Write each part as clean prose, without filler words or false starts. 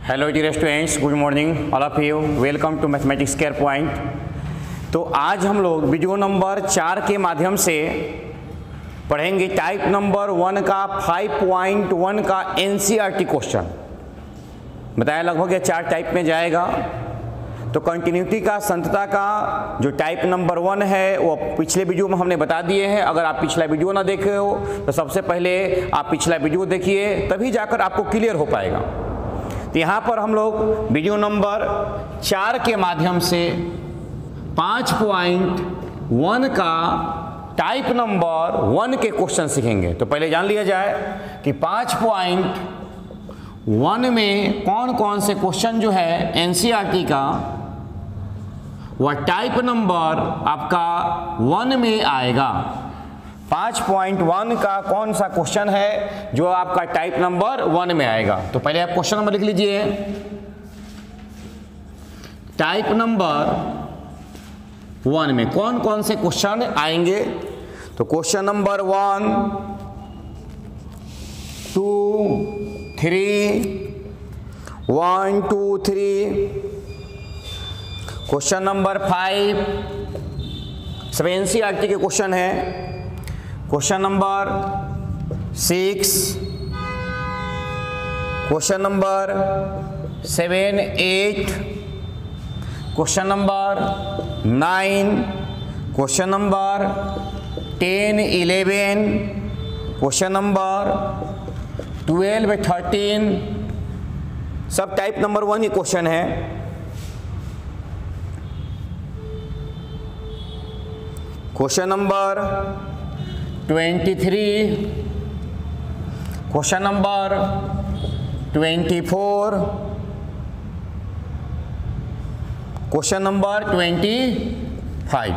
Hello dear students, good morning all of you. Welcome to mathematics care point. तो आज हम लोग video number 4 के माध्यम से पढ़ेंगे टाइप नंबर 1 का 5.1 का एनसीईआरटी क्वेश्चन। बताया लगभग ये 4 टाइप में जाएगा। तो कंटिन्यूटी का, संतता का जो टाइप नंबर 1 है वो पिछले वीडियो में हमने बता दिए हैं। अगर आप पिछला वीडियो ना देखे हो तो सबसे पहले आप पिछला वीडियो देखिए, तभी जाकर आपको क्लियर हो पाएगा। तो यहाँ पर हम लोग वीडियो नंबर 4 के माध्यम से 5.1 का टाइप नंबर 1 के क्वेश्चन सीखेंगे। तो पहले जान लिया जाए कि 5.1 में कौन कौन से क्वेश्चन जो है एनसीईआरटी का वह टाइप नंबर आपका 1 में आएगा। 5.1 का कौन सा क्वेश्चन है जो आपका टाइप नंबर 1 में आएगा। तो पहले आप क्वेश्चन नंबर लिख लीजिए। टाइप नंबर 1 में कौन कौन से क्वेश्चन आएंगे। तो क्वेश्चन नंबर 1, 2, 3, 1, 2, 3। क्वेश्चन नंबर 5 सब एनसीईआरटी के क्वेश्चन है। Question number 6, question number 7, 8, question number 9, question number 10, 11, question number 12, 13 सब टाइप नंबर 1 ही क्वेश्चन है। Question number 23, question number 24, question number 25।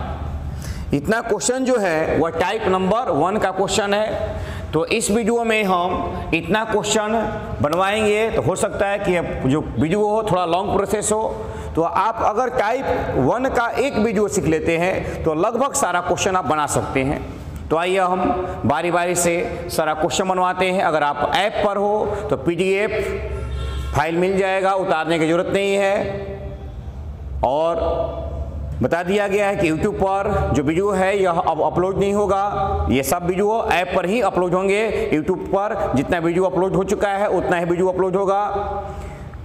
इतना क्वेश्चन जो है वह टाइप नंबर 1 का क्वेश्चन है। तो इस वीडियो में हम इतना क्वेश्चन बनवाएंगे। तो हो सकता है कि जो वीडियो हो थोड़ा लॉन्ग प्रोसेस हो। तो आप अगर टाइप 1 का एक वीडियो सीख लेते हैं तो लगभग सारा क्वेश्चन आप बना सकते हैं। तो आइए हम बारी बारी से सारा क्वेश्चन बनवाते हैं। अगर आप ऐप पर हो तो पीडीएफ फाइल मिल जाएगा, उतारने की जरूरत नहीं है। और बता दिया गया है कि YouTube पर जो वीडियो है यह अब अपलोड नहीं होगा। ये सब वीडियो ऐप पर ही अपलोड होंगे। YouTube पर जितना वीडियो अपलोड हो चुका है उतना ही वीडियो अपलोड होगा।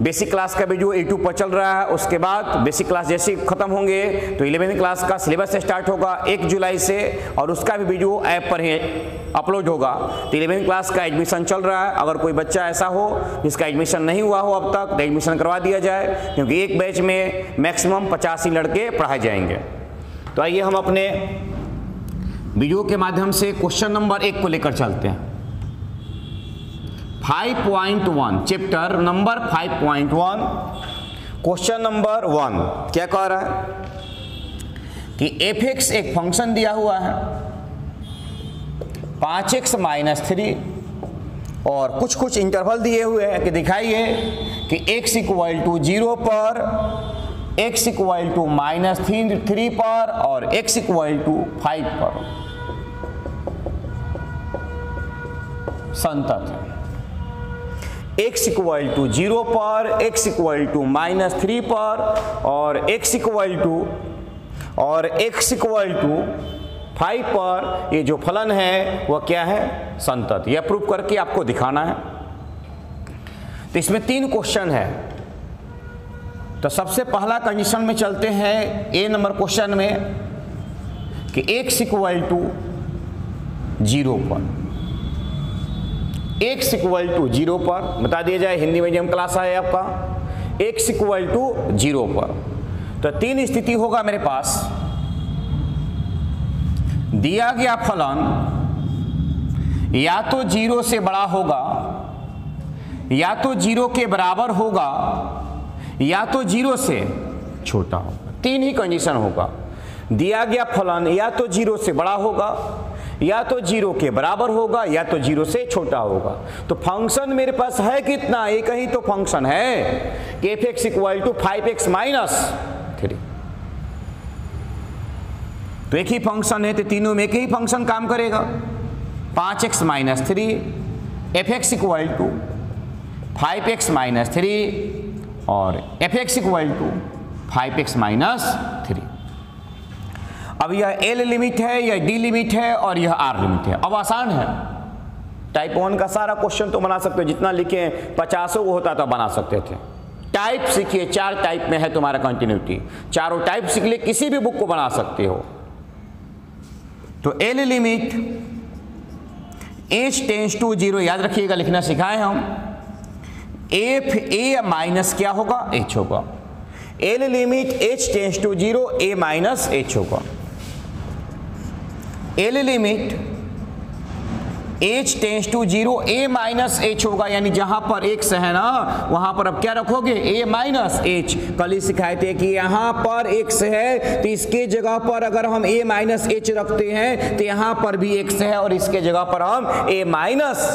बेसिक क्लास का वीडियो YouTube पर चल रहा है। उसके बाद बेसिक क्लास जैसे खत्म होंगे तो 11वीं क्लास का सिलेबस स्टार्ट होगा 1 जुलाई से, और उसका भी वीडियो ऐप पर ही अपलोड होगा। तो 11वीं क्लास का एडमिशन चल रहा है। अगर कोई बच्चा ऐसा हो जिसका एडमिशन नहीं हुआ हो अब तक तो एडमिशन करवा दिया जाए, क्योंकि एक बैच में मैक्सिमम 85 लड़के पढ़ाए जाएंगे। तो आइए हम अपने वीडियो के माध्यम से क्वेश्चन नंबर 1 को लेकर चलते हैं। 5.1 चैप्टर नंबर 5.1 क्वेश्चन नंबर 1 क्या कह रहा है कि f(x) एक फंक्शन दिया हुआ है 5x - 3 और कुछ कुछ इंटरवल दिए हुए हैं कि दिखाइए कि x = 0 पर, x = -3 पर और x = 5 पर संतत है। x = 0 पर, x = -3 पर और x = 5 पर ये जो फलन है वह क्या है, संतत। यह प्रूव करके आपको दिखाना है। तो इसमें 3 क्वेश्चन है। तो सबसे पहला कंडीशन में चलते हैं ए नंबर क्वेश्चन में कि x = 0 पर, x = 0 पर बता दिया जाए। हिंदी मीडियम क्लास है आपका। x = 0 पर तो 3 स्थिति होगा मेरे पास। दिया गया फलन या तो 0 से बड़ा होगा, या तो 0 के बराबर होगा, या तो 0 से छोटा होगा। 3 ही कंडीशन होगा। दिया गया फलन या तो 0 से बड़ा होगा, या तो 0 के बराबर होगा, या तो 0 से छोटा होगा। तो फंक्शन मेरे पास है कितना, एक ही तो फंक्शन है कि f(x) = 5x - 3। तो एक ही फंक्शन है तो तीनों में एक ही फंक्शन काम करेगा। 5x - 3 f(x) = 5x - 3 और F x equal to 5x minus 3। अब यह एल लिमिट है, यह डी लिमिट है और यह आर लिमिट है। अब आसान है, टाइप 1 का सारा क्वेश्चन तो बना सकते हो, जितना लिखे 50 को होता था बना सकते थे। टाइप सीखिए, 4 टाइप में है तुम्हारा कंटिन्यूटी, चारों टाइप सीख लिए, किसी भी बुक को बना सकते हो। तो L limit h tends to 0, याद रखिएगा, लिखना सिखाए हम। एफ ए माइनस क्या होगा, h होगा। L limit h tends to 0, a minus h होगा। L limit h tends to 0, a minus h होगा, यानी जहां पर x है ना वहां पर अब क्या रखोगे, a माइनस h। कल ही सिखाए थे कि यहां पर x है तो इसके जगह पर अगर हम a माइनस h रखते हैं तो यहां पर भी x है और इसके जगह पर हम a माइनस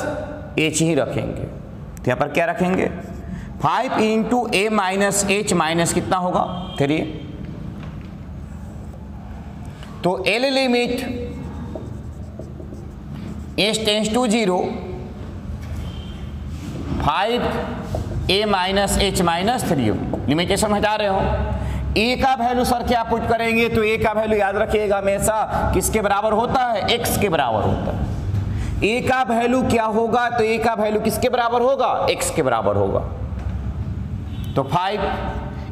h ही रखेंगे। तो यहां पर क्या रखेंगे, 5 into a minus h minus कितना होगा, 3। तो L limit h tends to 0, 5a minus h minus 3, limitation हटा रहे हो। a का वैल्यू सर क्या पुट करेंगे, तो a का वैल्यू याद रखिएगा हमेशा किसके बराबर होता है, x के बराबर होता है। a का वैल्यू क्या होगा, तो a का वैल्यू किसके बराबर होगा, x के बराबर होगा। तो 5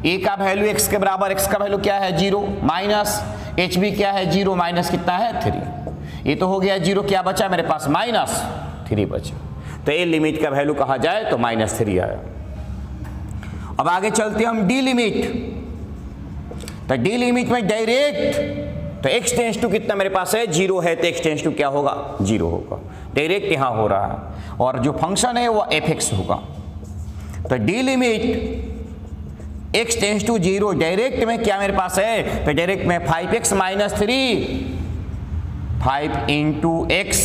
a का वैल्यू x के बराबर, x का वैल्यू क्या है 0, माइनस h भी क्या है 0, माइनस कितना है 3। ये तो हो गया 0, क्या बचा मेरे पास, माइनस 3 बचा। तो ए लिमिट का वैल्यू कहा जाए तो माइनस 3 आया। अब आगे चलते हम डी लिमिट। तो डी लिमिट में डायरेक्ट, तो x टेंस टू कितना मेरे पास है 0 है, तो x टेंस टू क्या होगा 0 होगा, डायरेक्ट यहां हो रहा है। और जो फंक्शन है वो f(x) होगा। तो D limit x tends to 0, direct में क्या मेरे पास है, तो डायरेक्ट में 5x minus 3, 5 into x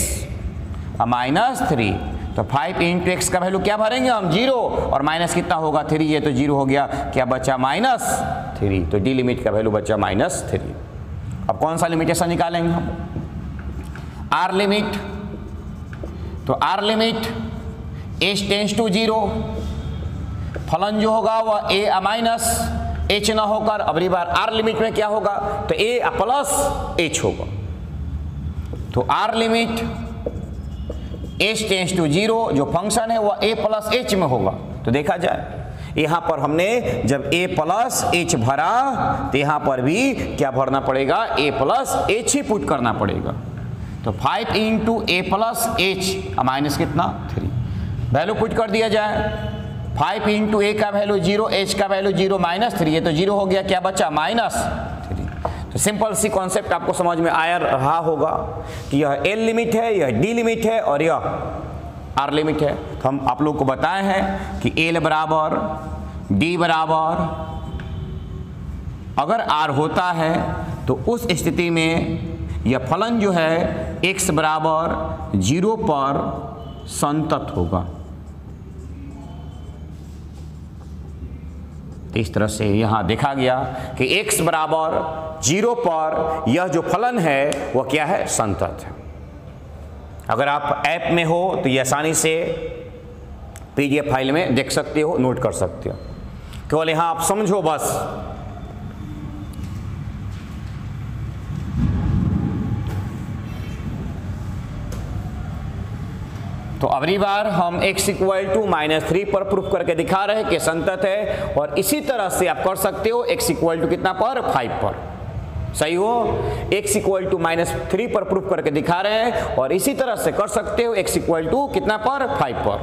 minus 3। तो 5 इंटू एक्स का वैल्यू क्या भरेंगे हम 0, और माइनस कितना होगा 3, ये तो 0 हो गया, क्या बचा माइनस 3। तो डी लिमिट का वैल्यू बचा माइनस 3। अब कौन सा लिमिटेशन निकालेंगे हम, आर लिमिट। तो R limit h tends to 0, फलन जो होगा वह a माइनस h ना होकर अगली बार आर लिमिट में क्या होगा, तो a प्लस h होगा। तो R limit h tends to 0, जो फंक्शन है वह a प्लस h में होगा। तो देखा जाए यहां पर हमने जब a प्लस h भरा तो यहां पर भी क्या भरना पड़ेगा, a plus h he put करना पड़ेगा। तो 5 into a plus h minus कितना 3, वैल्यू पुट कर दिया जाए। 5 इंटू a का वैल्यू 0, h का वैल्यू 0 माइनस 3, ये तो 0 हो गया, क्या बचा माइनस 3। तो सिंपल सी कॉन्सेप्ट आपको समझ में आया रहा होगा कि यह एल लिमिट है, यह डी लिमिट है और यह आर लिमिट है। तो हम आप लोग को बताए हैं कि एल बराबर डी बराबर अगर आर होता है तो उस स्थिति में यह फलन जो है x बराबर 0 पर संतत होगा। इस तरह से यहाँ देखा गया कि x बराबर 0 पर यह जो फलन है वह क्या है, संतत है। अगर आप ऐप में हो तो ये आसानी से PDF फाइल में देख सकते हो, नोट कर सकते हो, केवल यहाँ आप समझो बस। तो अगली बार हम x इक्वल टू -3 पर प्रूफ करके दिखा रहे हैं कि संतत है, और इसी तरह से आप कर सकते हो x इक्वल टू कितना पर 5 पर, सही हो। x इक्वल टू -3 पर प्रूफ करके दिखा रहे हैं, और इसी तरह से कर सकते हो x इक्वल टू कितना पर 5 पर।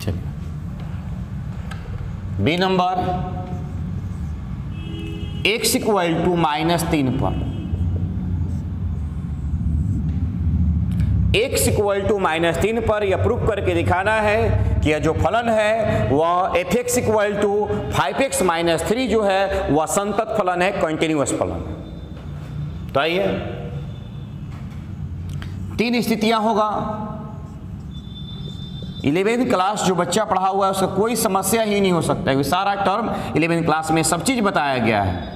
चलिए B number x equal to -3 पर, x इक्वल टू -3 पर यह प्रूफ करके दिखाना है कि यह जो फलन है वह f(x) इक्वल टू 5x - 3 जो है वह संतत फलन है, कंटिन्यूअस फलन है। तो आइए 3 स्थितियां होगा। 11वीं क्लास जो बच्चा पढ़ा हुआ है उसका कोई समस्या ही नहीं हो सकता है, सारा टर्म 11वीं क्लास में सब चीज बताया गया है।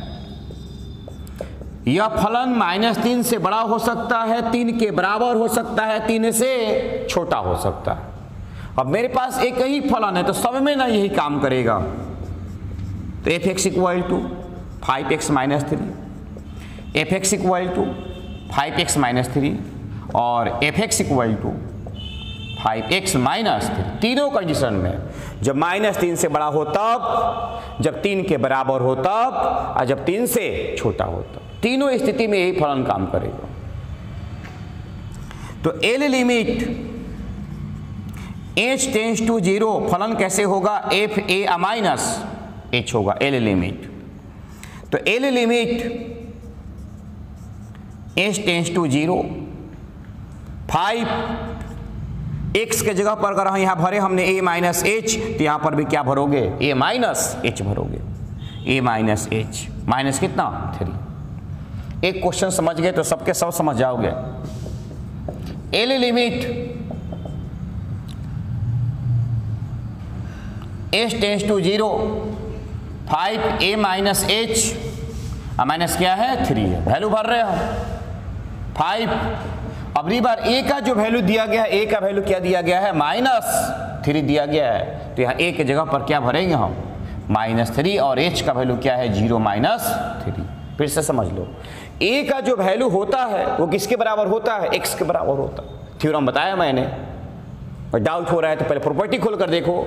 यह फलन -3 से बड़ा हो सकता है, 3 के बराबर हो सकता है, 3 से छोटा हो सकता है। अब मेरे पास एक ही फलन है तो सब में ना यही काम करेगा। तो f(x) = 5x - 3, f(x) = 5x - 3 और fx = 5x - 3। तीनों कंडीशन में, जब -3 से बड़ा हो तब, जब 3 के बराबर हो तब, और जब 3 से छोटा हो तब, तीनों स्थिति में यही फलन काम करेगा। तो L limit h tends to 0 फलन कैसे होगा? fa - h होगा L लिमिट। तो L limit h tends to 0, 5x के जगह पर अगर यहाँ भरे हमने a - h, तो यहाँ पर भी क्या भरोगे? a - h भरोगे। a - h minus कितना? 3। एक क्वेश्चन समझ गए तो सबके सब समझ जाओगे। L limit h tends to 0, 5a - h, minus क्या है? 3 है। वैल्यू भर रहे हम 5। अगली बार a का जो वैल्यू दिया गया है, a का वैल्यू क्या दिया गया है? -3 दिया गया है। तो यहाँ a के जगह पर क्या भरेंगे हम? -3 और h का वैल्यू क्या है? 0 - 3। फिर से समझ लो, a का जो वैल्यू होता है वो किसके बराबर होता है? x के बराबर होता है। थ्योरम बताया मैंने, और डाउट हो रहा है तो पहले प्रॉपर्टी खोल कर देखो।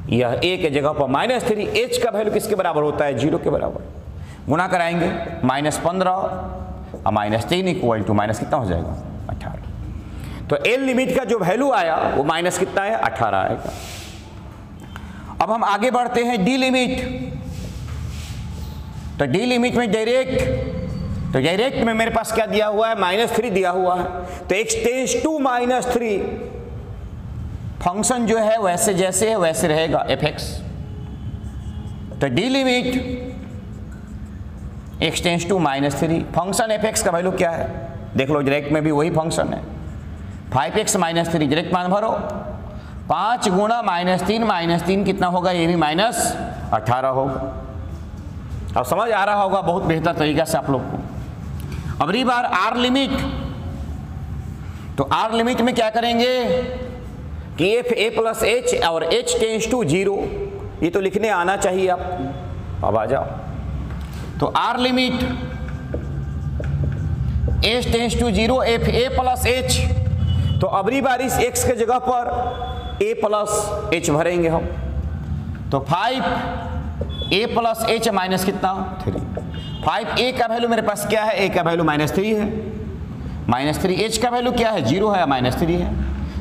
यह a के जगह पर -3, h का वैल्यू किसके बराबर होता है? 0 के बराबर। गुना कराएंगे, -15 और -3 = माइनस कितना हो जाएगा? 18। तो L लिमिट का जो वैल्यू आया वो माइनस कितना है? 18 आएगा। अब हम आगे बढ़ते हैं D लिमिट। तो D लिमिट में डायरेक्ट में मेरे पास क्या दिया हुआ है? -3 दिया हुआ है। तो x टेंड्स टू -3 फंक्शन जो है वैसे जैसे है वैसे रहेगा fx। तो D limit x tends to -3, function fx का वैल्यू क्या है? देख लो, डायरेक्ट में भी वही फंक्शन है। 5x - 3 डायरेक्ट मान भरो, 5 गुणा -3 कितना होगा? ये भी -18 होगा। अब समझ आ रहा होगा बहुत बेहतर तरीका से आप लोग को। अब रही बार R लिमिट। तो R लिमिट में क्या करेंगे कि fa + h और h टेंड्स टू 0, ये तो लिखने आना चाहिए आपको। अब आ जाओ, तो R limit h tends to 0 fa + h। तो अबरी बार इस x के जगह पर a + h भरेंगे हम। तो 5a + h माइनस कितना? 3। 5a का वैल्यू मेरे पास क्या है? a का वैल्यू -3 है, -3। h का वैल्यू क्या है? 0 है, -3 है।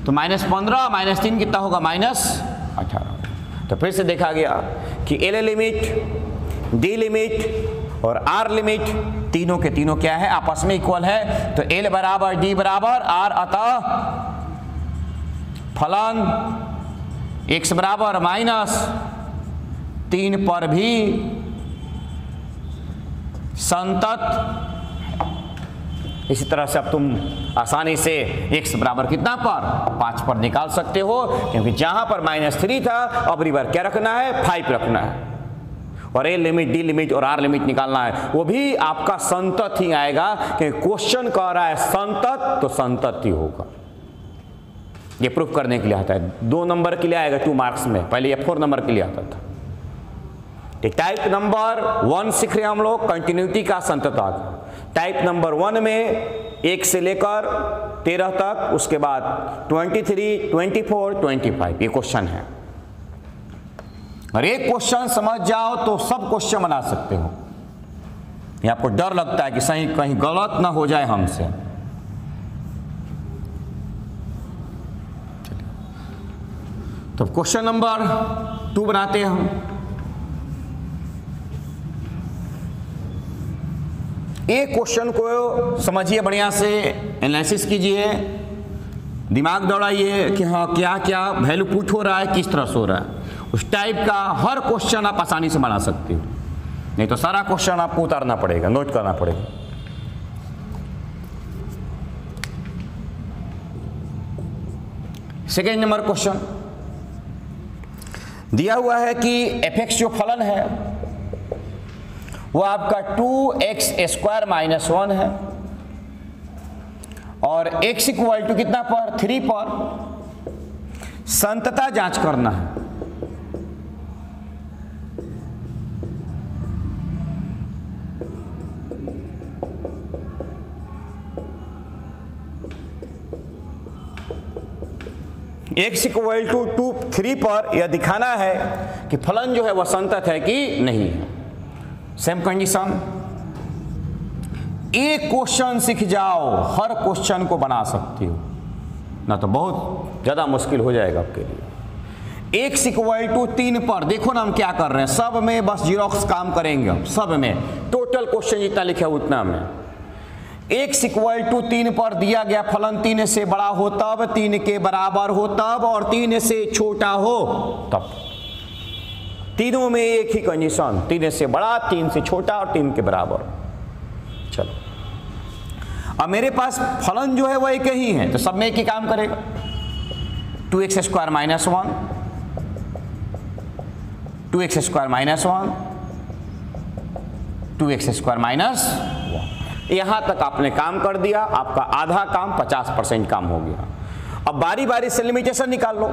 तो -15 -3 कितना होगा? -18। तो फिर से देखा गया कि L लिमिट, D लिमिट और R लिमिट तीनों के तीनों क्या है? आपस में इक्वल है। तो L = D = R, अतः फलन x = -3 पर भी संतत। इसी तरह से अब तुम आसानी से x बराबर कितना पर? 5 पर निकाल सकते हो, क्योंकि जहां पर -3 था अब रिवर क्या रखना है? 5 रखना है। और L लिमिट, D लिमिट और R लिमिट निकालना है, वो भी आपका संतत ही आएगा, क्योंकि क्वेश्चन कह रहा है संतत, तो संतत ही होगा। ये प्रूफ करने के लिए आता है। 2 नंबर के लिए आएगा 2 मार्क्स में, पहले ये 4 नंबर के लिए आता था। टाइप नंबर 1 सीख रहे हैं हम लोग, कंटिन्यूटी का संतत आ गया। टाइप नंबर 1 में 1 से लेकर 13 तक, उसके बाद 23, 24, 25 ये क्वेश्चन है। और एक क्वेश्चन समझ जाओ तो सब क्वेश्चन बना सकते हो। ये आपको डर लगता है कि सही कहीं गलत ना हो जाए हमसे। तो क्वेश्चन नंबर 2 बनाते हैं हम। एक क्वेश्चन को समझिए, बढ़िया से एनालिसिस कीजिए, दिमाग दौड़ाइए कि हाँ क्या क्या वैल्यू पुट हो रहा है, किस तरह से हो रहा है। उस टाइप का हर क्वेश्चन आप आसानी से बना सकते हो, नहीं तो सारा क्वेश्चन आपको उतारना पड़ेगा, नोट करना पड़ेगा। सेकेंड नंबर क्वेश्चन दिया हुआ है कि fx जो फलन है वो आपका 2x² माइनस 1 है, और x इक्वल टू कितना पर 3 पर संतता जांच करना है। x इक्वल टू 3 पर यह दिखाना है कि फलन जो है वह संतत है कि नहीं है। सेम कंडीशन, एक क्वेश्चन सीख जाओ, हर क्वेश्चन को बना सकती हो, ना तो बहुत ज़्यादा मुश्किल हो जाएगा आपके लिए। x इक्वल टू 3 पर देखो ना हम क्या कर रहे हैं, सब में बस जीरोक्स काम करेंगे हम, सब में टोटल क्वेश्चन जितना लिखा है उतना में। x इक्वल टू 3 पर दिया गया फलन 3 से बड़ा हो तब, 3 के बराबर हो तब, और 3 से छोटा हो तब। तीनों में एक ही कंडीशन, 3 से बड़ा, 3 से छोटा और 3 के बराबर। चलो अब मेरे पास फलन जो है वह एक ही है, तो सब में एक ही काम करेगा। 2x² minus 1, 2x² minus 1, 2x² minus 1। यहां तक आपने काम कर दिया, आपका आधा काम 50% काम हो गया। अब बारी बारी से लिमिटेशन निकाल लो।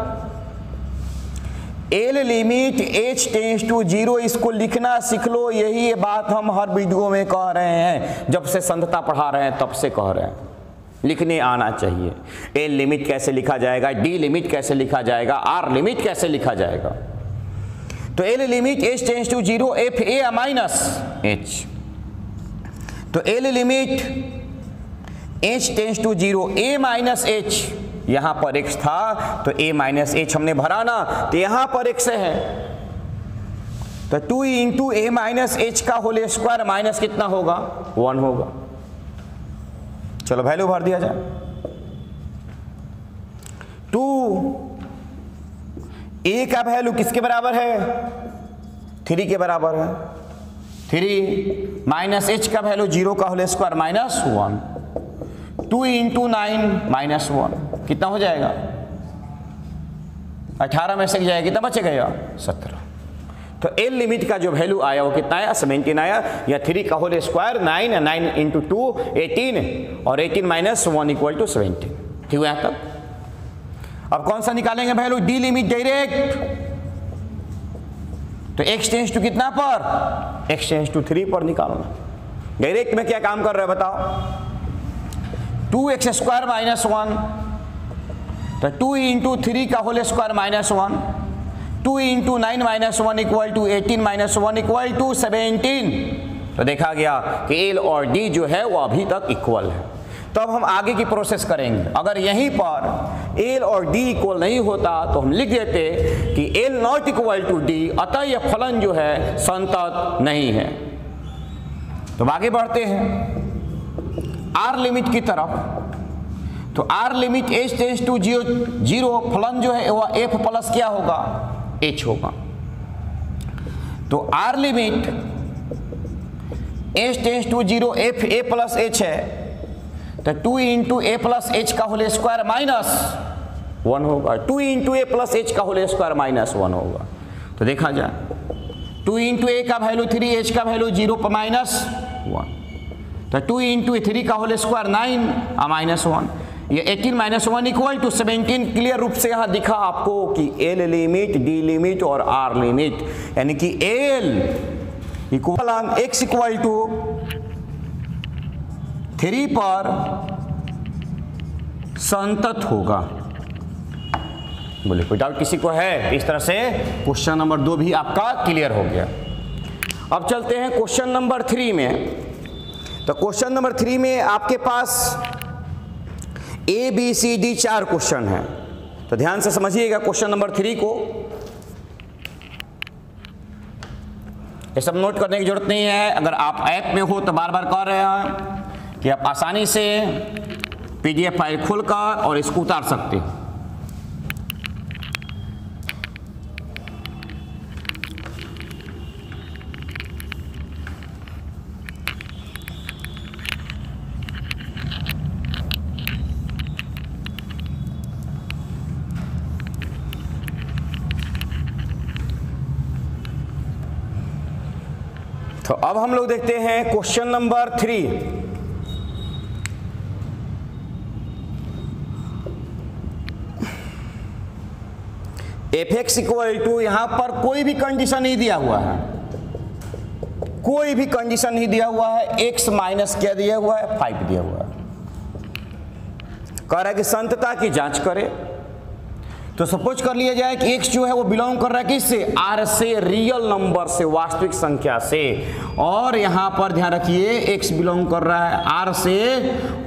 L limit h tends to 0, इसको लिखना सीख लो। यही बात हम हर वीडियो में कह रहे हैं, जब से संतता पढ़ा रहे हैं तब से कह रहे हैं, लिखने आना चाहिए। एल लिमिट कैसे लिखा जाएगा, डी लिमिट कैसे लिखा जाएगा, आर लिमिट कैसे लिखा जाएगा। तो L limit h tends to 0 F A minus h, तो L limit h tends to 0 a minus h, यहां पर x था तो a माइनस h हमने भरा ना, तो यहां पर x है, तो 2 इंटू a माइनस h का होल स्क्वायर माइनस कितना होगा 1 होगा। चलो वैल्यू भर दिया जाए। 2 a का वैल्यू किसके बराबर है 3 के बराबर है, 3 माइनस h का वैल्यू 0 का whole square minus 1, 2 into 9 minus 1 कितना हो जाएगा 18 में से जाएगा, कितना बचेगा 17। तो एल लिमिट का जो वैल्यू आया वो कितना आया 17 आया, या 3 का होल स्क्वायर 9, 9 इंटू 2 18, और 18 माइनस 1 इक्वल टू 17। ठीक है यहाँ तक। अब कौन सा निकालेंगे वैल्यू, डी लिमिट डायरेक्ट, तो x टेंड्स टू कितना पर, x टेंड्स टू 3 पर निकालना। डायरेक्ट में क्या काम कर रहे हैं बताओ, 2x² माइनस 1, तो 2 इंटू 3 का whole square minus 1, 2 into 9 minus 1 equal to 18 minus 1 equal to 17। तो देखा गया कि एल और डी जो है वो अभी तक इक्वल है। तो अब हम आगे की प्रोसेस करेंगे। अगर यहीं पर एल और डी इक्वल नहीं होता तो हम लिख देते कि L not equal to D, अतः यह फलन जो है संतत नहीं है। तो आगे बढ़ते हैं आर लिमिट की तरफ। तो R limit h tends to 0, फलन जो है वह f प्लस क्या होगा h होगा। तो R limit h tends to 0 f a plus h है, तो 2 इंटू a प्लस h का होल स्क्वायर माइनस 1 होगा, 2 इंटू a प्लस h का होल स्क्वायर माइनस 1 होगा। तो देखा जाए 2 इंटू a का वैल्यू 3, h का वैल्यू 0 पर माइनस 1, तो 2 इंटू 3 का होल स्क्वायर 9 माइनस 1, ये 18 माइनस 1 इक्वल टू 17। क्लियर रूप से यहाँ दिखा आपको कि एल लिमिट, डी लिमिट और आर लिमिट, यानी कि L equal x equal to 3 पर संतत होगा। बोले कोई डाउट किसी को है? इस तरह से क्वेश्चन नंबर 2 भी आपका क्लियर हो गया। अब चलते हैं क्वेश्चन नंबर 3 में। तो क्वेश्चन नंबर 3 में आपके पास A B C D 4 question है। तो ध्यान से समझिएगा क्वेश्चन नंबर 3 को। ये सब नोट करने की जरूरत नहीं है। अगर आप ऐप में हो तो बार बार कह रहे हैं कि आप आसानी से PDF फाइल खोलकर और इसको उतार सकते हैं। तो अब हम लोग देखते हैं question number 3। fx equal to, यहां पर कोई भी कंडीशन नहीं दिया हुआ है, कोई भी कंडीशन नहीं दिया हुआ है। x माइनस क्या दिया हुआ है, 5 दिया हुआ है। कह रहा है कि संतता की जांच करे। तो सपोज कर लिया जाए कि x जो है वो बिलोंग कर रहा है किससे, r से, रियल नंबर से, वास्तविक संख्या से। और यहां पर ध्यान रखिए x बिलोंग कर रहा है r से,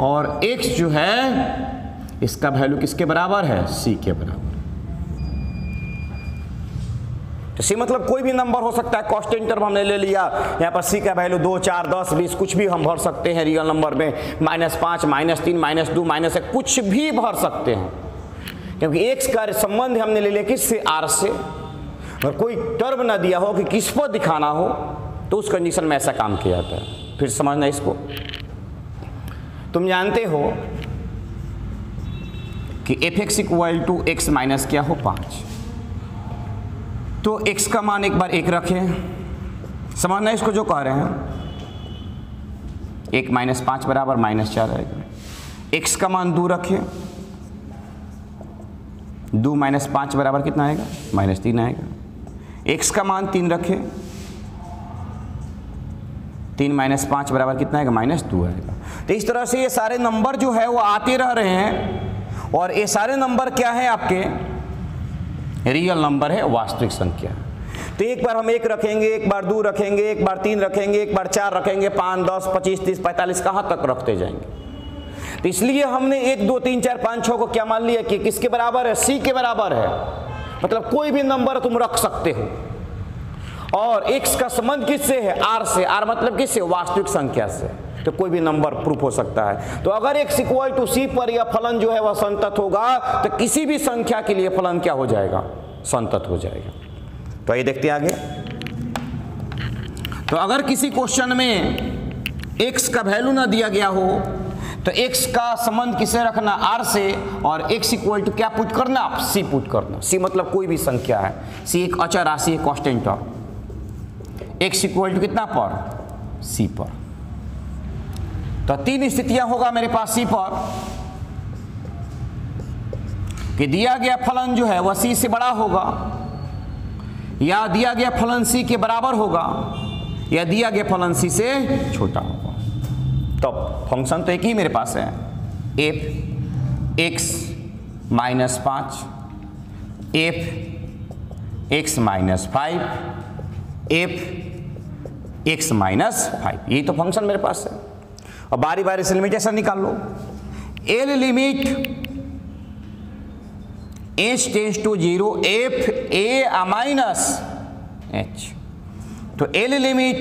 और x जो है इसका वैल्यू किसके बराबर है, c के बराबर। तो सी मतलब कोई भी नंबर हो सकता है, कांस्टेंट टर्म हमने ले लिया। यहाँ पर सी का वैल्यू 2, 4, 10, 20 कुछ भी हम भर सकते हैं रियल नंबर में। -5, -3, -2, -1 कुछ भी भर सकते हैं, क्योंकि एक्स का संबंध हमने ले लिया किससे, आर से। और कोई टर्म ना दिया हो कि किस पर दिखाना हो, तो उस कंडीशन में ऐसा काम किया जाता है। फिर समझना इसको। तुम जानते हो कि fx equal to x minus क्या हो, 5। तो x का मान एक बार 1 रखें, समझना इसको जो कह रहे हैं। 1 - 5 बराबर -4 आएगा। x का मान 2 रखें, 2 - 5 बराबर कितना आएगा, -3 आएगा। x का मान 3 रखें, 3 - 5 बराबर कितना आएगा, -2 आएगा। तो इस तरह से ये सारे नंबर जो है वो आते रह रहे हैं, और ये सारे नंबर क्या है, आपके रियल नंबर है, वास्तविक संख्या। तो एक बार हम 1 रखेंगे, एक बार 2 रखेंगे, एक बार 3 रखेंगे, एक बार 4 रखेंगे, 5, 10, 25, 30, 45 कहाँ तक रखते जाएंगे। तो इसलिए हमने 1, 2, 3, 4, 5, 6 को क्या मान लिया कि किसके बराबर है, c के बराबर है। मतलब कोई भी नंबर तुम रख सकते हो। और x का संबंध किससे है, r से। r मतलब किससे, वास्तविक संख्या से। तो कोई भी नंबर प्रूफ हो सकता है। तो अगर x इक्वल टू c पर यह फलन जो है वह संतत होगा, तो किसी भी संख्या के लिए फलन क्या हो जाएगा, संतत हो जाएगा। तो ये देखते हैं आगे। तो अगर किसी क्वेश्चन में x का वैल्यू ना दिया गया हो, तो x का संबंध किसे रखना, r से, और x इक्वल टू क्या पुट करना, c पुट करना। c मतलब कोई भी संख्या है, c एक अचर राशि है, constant term. x equal to कितना पर, c पर। तो 3 स्थितियां होगा मेरे पास c पर, कि दिया गया फलन जो है वह c से बड़ा होगा, या दिया गया फलन c के बराबर होगा, या दिया गया फलन c से छोटा होगा। तो फंक्शन तो एक ही मेरे पास है, f(x - 5), f(x - 5), f(x - 5), यही तो फंक्शन मेरे पास है। और बारी बारी से लिमिटेशन निकाल लो। L limit h tends to 0 f a minus h। तो L limit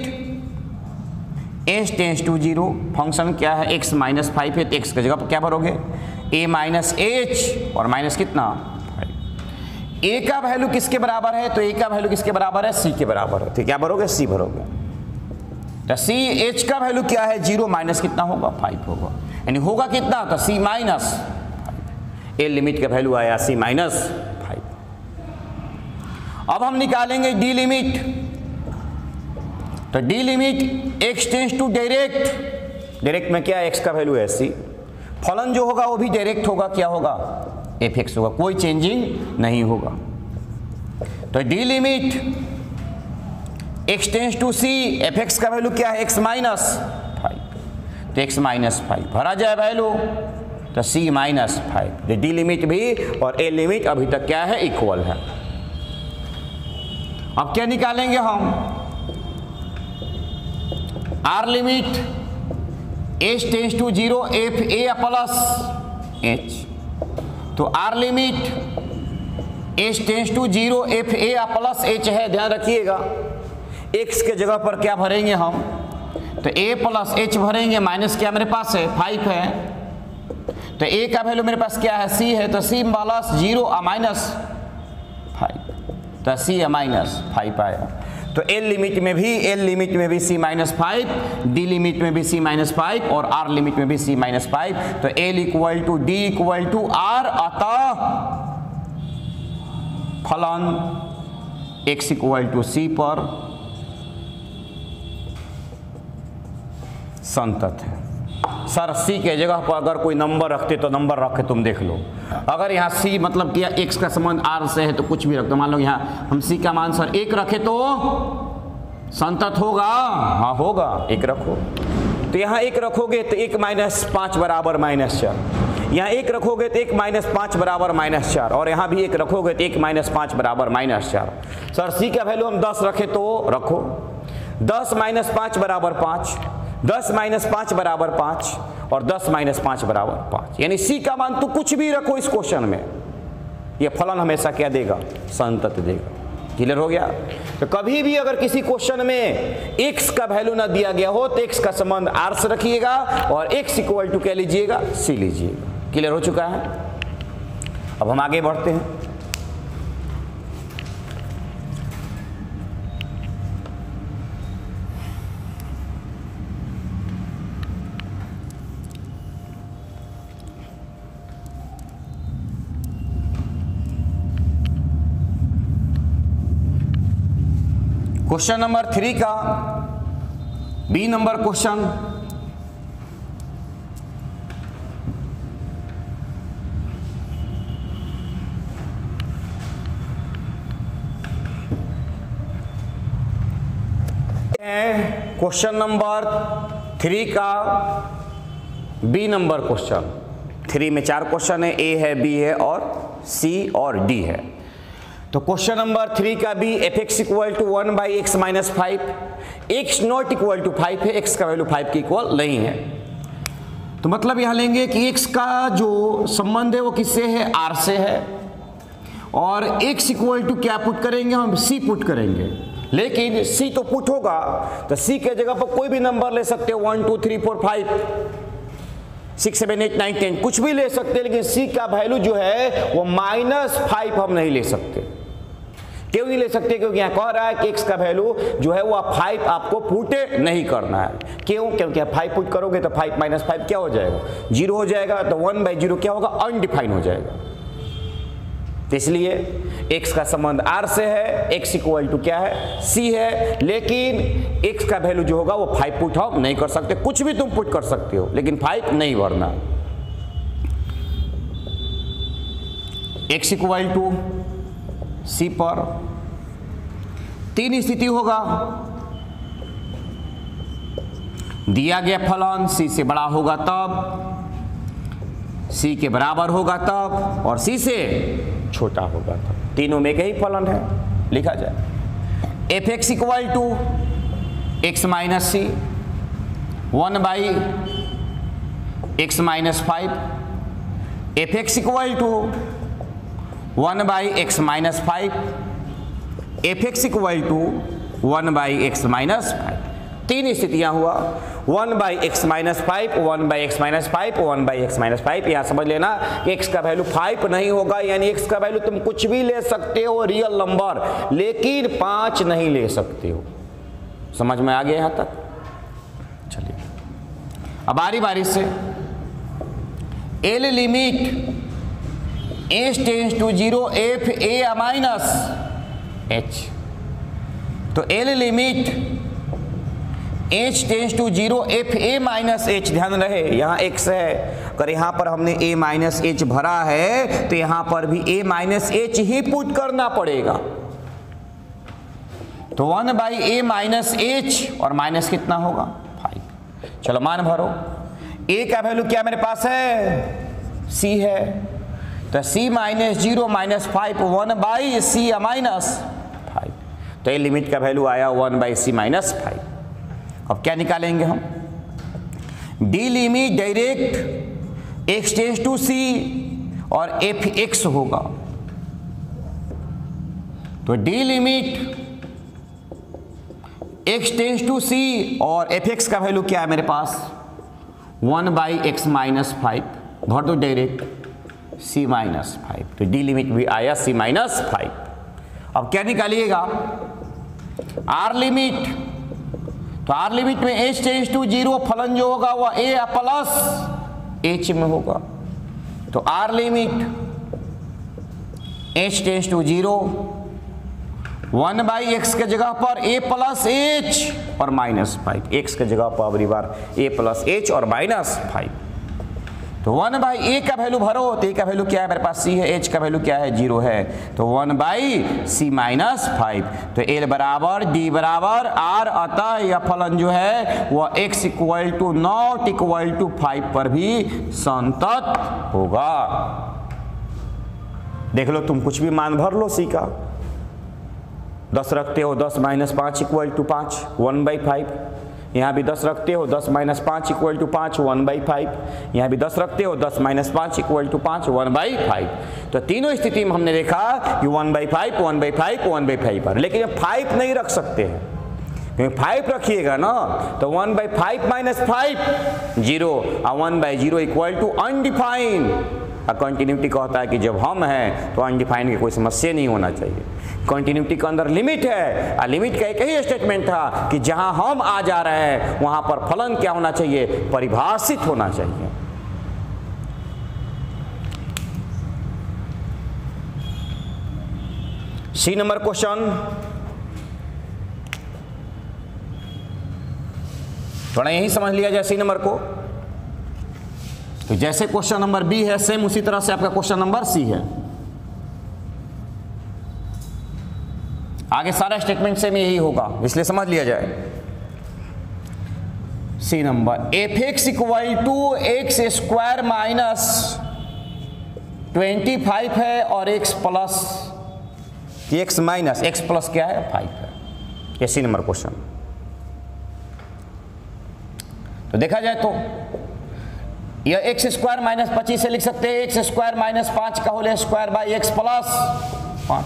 h tends to 0, function क्या है, x - 5 है, तो x की जगह पर क्या भरोगे, a माइनस h, और माइनस कितना, 5। a का वैल्यू किसके बराबर है, तो a का वैल्यू किसके बराबर है, c के बराबर है। तो क्या भरोगे, c भरोगे। तो c h का वैल्यू क्या है, 0 माइनस कितना होगा, 5 होगा। यानी होगा कितना, तो c माइनस 5। ए लिमिट का वैल्यू आया c माइनस 5। अब हम निकालेंगे d लिमिट। तो d limit x tends to direct, direct में क्या, x का वैल्यू है c। फलन जो होगा वो भी डायरेक्ट होगा, क्या होगा, fx होगा, कोई चेंजिंग नहीं होगा। तो d limit x tends to c, fx का वैल्यू क्या है, x माइनस 5। तो x माइनस 5 भरा जाए वैल्यू, तो c माइनस 5। डी लिमिट भी और a लिमिट अभी तक क्या है, इक्वल है। अब क्या निकालेंगे हम, r limit h tends to 0 f a plus h। तो r limit h tends to 0 f a plus h है, ध्यान रखिएगा। x के जगह पर क्या भरेंगे हम, तो a प्लस h भरेंगे, माइनस क्या मेरे पास है, 5 है। तो a का वैल्यू मेरे पास क्या है, c है, तो c प्लस 0 माइनस 5, तो c माइनस 5 आया। तो l लिमिट में भी c माइनस 5, d लिमिट में भी c माइनस 5, और r लिमिट में भी c माइनस 5। तो l equal to d equal to r, अतः फलन x इक्वल टू c पर संतत है। सर सी के जगह पर अगर कोई नंबर रखते तो नंबर रखे, तुम देख लो। अगर यहाँ सी मतलब कि एक्स का संबंध आर से है तो कुछ भी रखते, मान लो यहाँ हम सी का मान सर 1 रखे तो संतत होगा, हाँ होगा, 1 रखो। तो यहाँ 1 रखोगे तो 1 - 5 बराबर -4, यहाँ 1 रखोगे तो 1 - 5 बराबर -4, और यहाँ भी 1 रखोगे तो 1 - 5 बराबर -4। सर सी का वैल्यू हम 10 रखे तो रखो, 10 - 5 बराबर 5, 10 - 5 बराबर 5, और 10 - 5 बराबर 5। यानी सी का मान तो कुछ भी रखो इस क्वेश्चन में, ये फलन हमेशा क्या देगा, संतत देगा। क्लियर हो गया। तो कभी भी अगर किसी क्वेश्चन में x का वैल्यू ना दिया गया हो तो x का संबंध r से रखिएगा और x इक्वल टू क्या लीजिएगा, c लीजिएगा। क्लियर हो चुका है। अब हम आगे बढ़ते हैं। क्वेश्चन नंबर 3 का B number question, question number 3 का बी नंबर क्वेश्चन। 3 में 4 क्वेश्चन है, ए है, बी है और सी और डी है। तो क्वेश्चन नंबर 3 का भी f(x = 1/x - 5), x not equal to 5 है, x का वैल्यू 5 के इक्वल नहीं है। तो मतलब यहां लेंगे कि x का जो संबंध है वो किससे है, r से है, और x इक्वल टू क्या पुट करेंगे हम, c पुट करेंगे। लेकिन c तो पुट होगा तो c के जगह पर कोई भी नंबर ले सकते हो, 1 2 3 4 5 6 7 8 9 10 कुछ भी ले सकते हैं, लेकिन c का वैल्यू जो है वो -5 हम नहीं ले सकते। क्यों नहीं ले सकते, क्योंकि यहाँ कह रहा है कि x का वैल्यू जो है वो 5 आपको पुट नहीं करना है। क्यों, क्योंकि आप 5 पुट करोगे तो 5 - 5 क्या हो जाएगा, 0 हो जाएगा, तो 1/0 क्या होगा, अनडिफाइन हो जाएगा। तो इसलिए x का संबंध r से है, x इक्वल टू क्या है, c है, लेकिन x का वैल्यू जो होगा वो 5 पुट हम नहीं कर सकते। कुछ भी तुम पुट कर सकते हो लेकिन 5 नहीं भरना। x इक्वल टू c पर 3 स्थिति होगा, दिया गया फलन c से बड़ा होगा तब, c के बराबर होगा तब, और c से छोटा होगा तब। तीनों में एक ही फलन है, लिखा जाए f(x = x - c 1/x - 5), f(x = 1/x - 5, f(x = 1/x - 5। 3 स्थितियां हुआ, 1/x - 5, 1/x - 5, 1/x - 5। यहाँ समझ लेना कि x का वैल्यू 5 नहीं होगा, यानी x का वैल्यू तुम कुछ भी ले सकते हो रियल नंबर, लेकिन 5 नहीं ले सकते हो। समझ में आ गया यहाँ तक। चलिए अब बारी बारी से L limit h tends to 0 f a minus h। तो L limit h tends to 0 f a minus h, ध्यान रहे यहाँ x है, अगर यहाँ पर हमने a माइनस h भरा है तो यहाँ पर भी a minus h he put करना पड़ेगा। तो 1/a माइनस h, और माइनस कितना होगा, 5। चलो मान भरो। a का वैल्यू क्या मेरे पास है, c है, तो c - 0 - 5 1/c माइनस 5। तो ये लिमिट का वैल्यू आया 1/c माइनस 5। अब क्या निकालेंगे हम, d limit direct x tends to c और f(x) होगा। तो d limit x tends to c और f(x) का वैल्यू क्या है मेरे पास, 1/x माइनस 5, भर दो डायरेक्ट c माइनस 5। तो d लिमिट भी आया c माइनस 5। अब क्या निकालिएगा, r लिमिट, तो r लिमिट में h टेंड्स टू 0 फलन जो होगा वह a प्लस h में होगा। तो r limit h tends to 0 1/x के जगह पर a प्लस h और -5, x के जगह पर अगली बार a प्लस h और -5। तो 1/a का वैल्यू भरो, तो a का वैल्यू क्या है मेरे पास c है, h का वैल्यू क्या है 0 है, तो 1/c -5। तो l बराबर d बराबर r, अतः यह फलन जो है वह x = 5 पर भी संतत होगा। देख लो, तुम कुछ भी मान भर लो c का, 10 रखते हो 10 - 5 = 5, 1/5। यहाँ भी 10 रखते हो 10 - 5 = 5, 1/5। यहाँ भी 10 रखते हो 10 - 5 = 5, 1/5। तो तीनों स्थिति में हमने देखा कि 1/5, 1/5, 1/5 पर, लेकिन ये 5 नहीं रख सकते हैं, क्योंकि 5 रखिएगा ना तो 1/5 - 5 0 और 1/0 = अनडिफाइंड। कंटिन्यूटी कहता है कि जब हम हैं तो अनडिफाइंड की कोई समस्या नहीं होना चाहिए। कंटिन्यूटी के अंदर लिमिट है, और लिमिट का एक ही स्टेटमेंट था कि जहां हम आ जा रहे हैं वहां पर फलन क्या होना चाहिए, परिभाषित होना चाहिए। सी नंबर क्वेश्चन थोड़ा यही समझ लिया जाए सी नंबर को। तो जैसे क्वेश्चन नंबर बी है सेम उसी तरह से आपका क्वेश्चन नंबर सी है। आगे सारा स्टेटमेंट सेम यही होगा, इसलिए समझ लिया जाए। सी नंबर f(x) = x² - 25 है और x plus x minus x plus क्या है 5 है। ये सी नंबर क्वेश्चन। तो देखा जाए तो यह x² - 25 से लिख सकते हैं x² - 5 का whole square by x plus 5।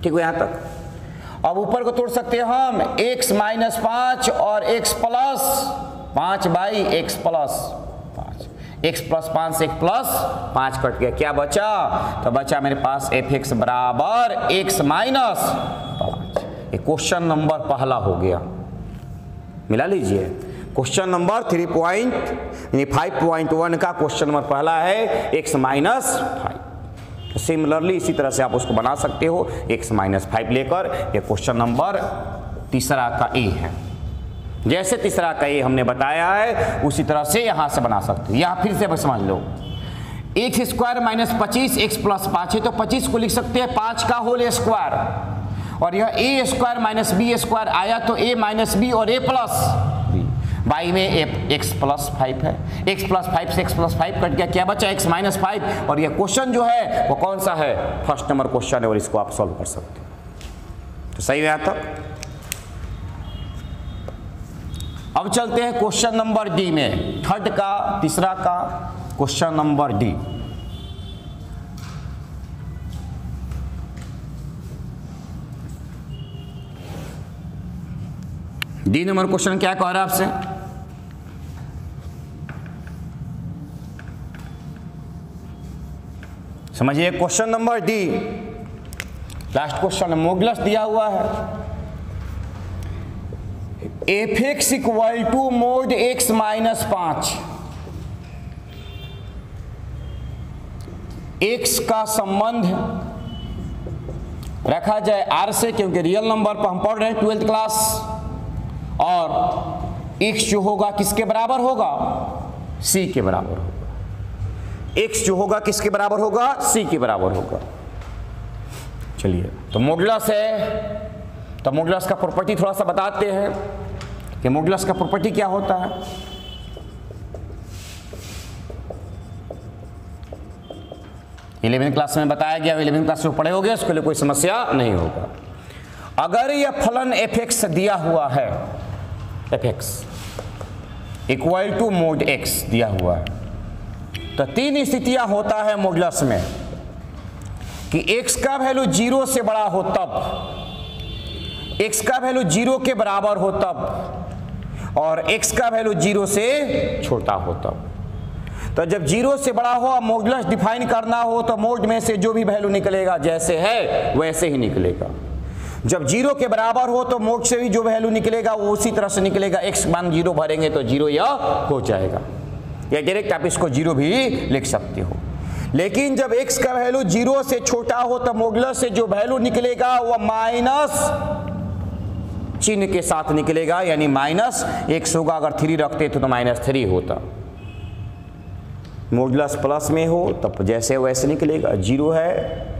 ठीक है यहाँ तक। अब ऊपर को तोड़ सकते हैं हम x - 5 और x plus 5 by x plus 5। x plus 5 से x प्लस 5 कट गया, क्या बचा, तो बचा मेरे पास f(x) बराबर x माइनस 5। ये क्वेश्चन नंबर पहला हो गया, मिला लीजिए। क्वेश्चन नंबर 5.1 का क्वेश्चन नंबर पहला है x माइनस 5। तो सिमिलरली इसी तरह से आप उसको बना सकते हो x माइनस 5 लेकर। ये क्वेश्चन नंबर तीसरा का ए है। जैसे तीसरा का ए हमने बताया है उसी तरह से यहां से बना सकते हो। यहां फिर से समझ लो x² - 25 x प्लस 5 है, तो 25 को लिख सकते हैं 5 का होल स्क्वायर, और यह a² - b² आया तो a माइनस बी और a प्लस बी। बाई में x प्लस 5 है, x प्लस 5 से x प्लस 5 कट गया, क्या बचा x माइनस 5। और यह क्वेश्चन जो है वो कौन सा है, फर्स्ट नंबर क्वेश्चन है, और इसको आप सॉल्व कर सकते हो। तो सही है यहाँ तक। अब चलते हैं क्वेश्चन नंबर डी में, थर्ड का तीसरा का question number D. D number question क्या कह रहा है आपसे, समझिए। Question number D last question modulus दिया हुआ है f(x) = mod x minus 5। x का संबंध रखा जाए r से, क्योंकि रियल नंबर पर हम पढ़ रहे हैं 12th क्लास, और x जो होगा किसके बराबर होगा, c के बराबर होगा। x जो होगा किसके बराबर होगा, c के बराबर होगा। चलिए, तो मॉडुलस है, तो मॉडुलस का प्रॉपर्टी थोड़ा सा बताते हैं कि मॉडुलस का प्रॉपर्टी क्या होता है। इलेवेंथ क्लास में बताया गया, 11th क्लास में पढ़े होगे, उसके लिए कोई समस्या नहीं होगा। अगर यह फलन f(x) दिया हुआ है, f(x) = mod x दिया हुआ है, तो 3 स्थितियां होता है मॉडुलस में कि x का वैल्यू 0 से बड़ा हो तब, x का वैल्यू 0 के बराबर हो तब, और x का वैल्यू 0 से छोटा हो तब। तो जब 0 से बड़ा हो और मॉडुलस डिफाइन करना हो तो मोड में से जो भी वैल्यू निकलेगा जैसे है वैसे ही निकलेगा। जब 0 के बराबर हो तो मोड से भी जो वैल्यू निकलेगा वो उसी तरह से निकलेगा। x मान 0 भरेंगे तो 0 यह हो जाएगा, या डायरेक्ट आप इसको 0 भी लिख सकते हो। लेकिन जब x का वैल्यू 0 से छोटा हो तो मॉडुलस से जो वैल्यू निकलेगा वह माइनस चिन्ह के साथ निकलेगा, यानी माइनस x होगा। अगर 3 रखते तो -3 होता। मॉडुलस प्लस में हो तब जैसे वैसे निकलेगा, 0 है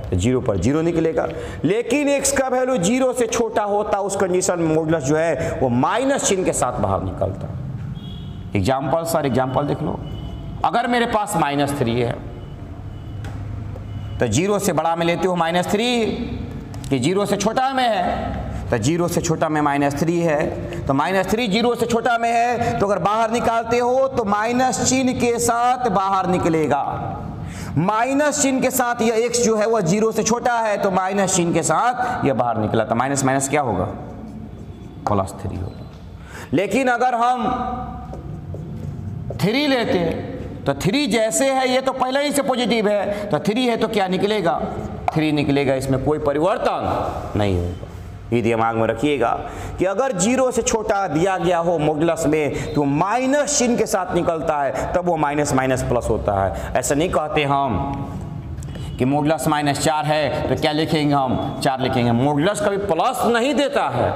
तो 0 पर 0 निकलेगा। लेकिन x का वैल्यू 0 से छोटा होता, उस कंडीशन में मॉडुलस जो है वो माइनस चिन्ह के साथ बाहर निकलता। एग्जाम्पल सर, एग्जाम्पल देख लो। अगर मेरे पास -3 है तो 0 से बड़ा में लेते हो -3, कि 0 से छोटा में है तो 0 से छोटा में -3 है, तो -3 0 से छोटा में है, तो अगर बाहर निकालते हो तो माइनस चिन्ह के साथ बाहर निकलेगा। माइनस चिन्ह के साथ यह x जो है वह 0 से छोटा है, तो माइनस चिन्ह के साथ यह बाहर निकला, तो माइनस माइनस क्या होगा, +3 होगा। लेकिन अगर हम 3 लेते हैं तो 3 जैसे है ये तो पहले ही से पॉजिटिव है, तो 3 है तो क्या निकलेगा, 3 निकलेगा, इसमें कोई परिवर्तन नहीं होगा। ये दिमाग में रखिएगा कि अगर 0 से छोटा दिया गया हो मॉडुलस में तो माइनस चिन्ह के साथ निकलता है, तब वो माइनस माइनस प्लस होता है। ऐसा नहीं कहते हम कि मॉडुलस -4 है तो क्या लिखेंगे हम, 4 लिखेंगे। मॉडुलस कभी प्लस नहीं देता है,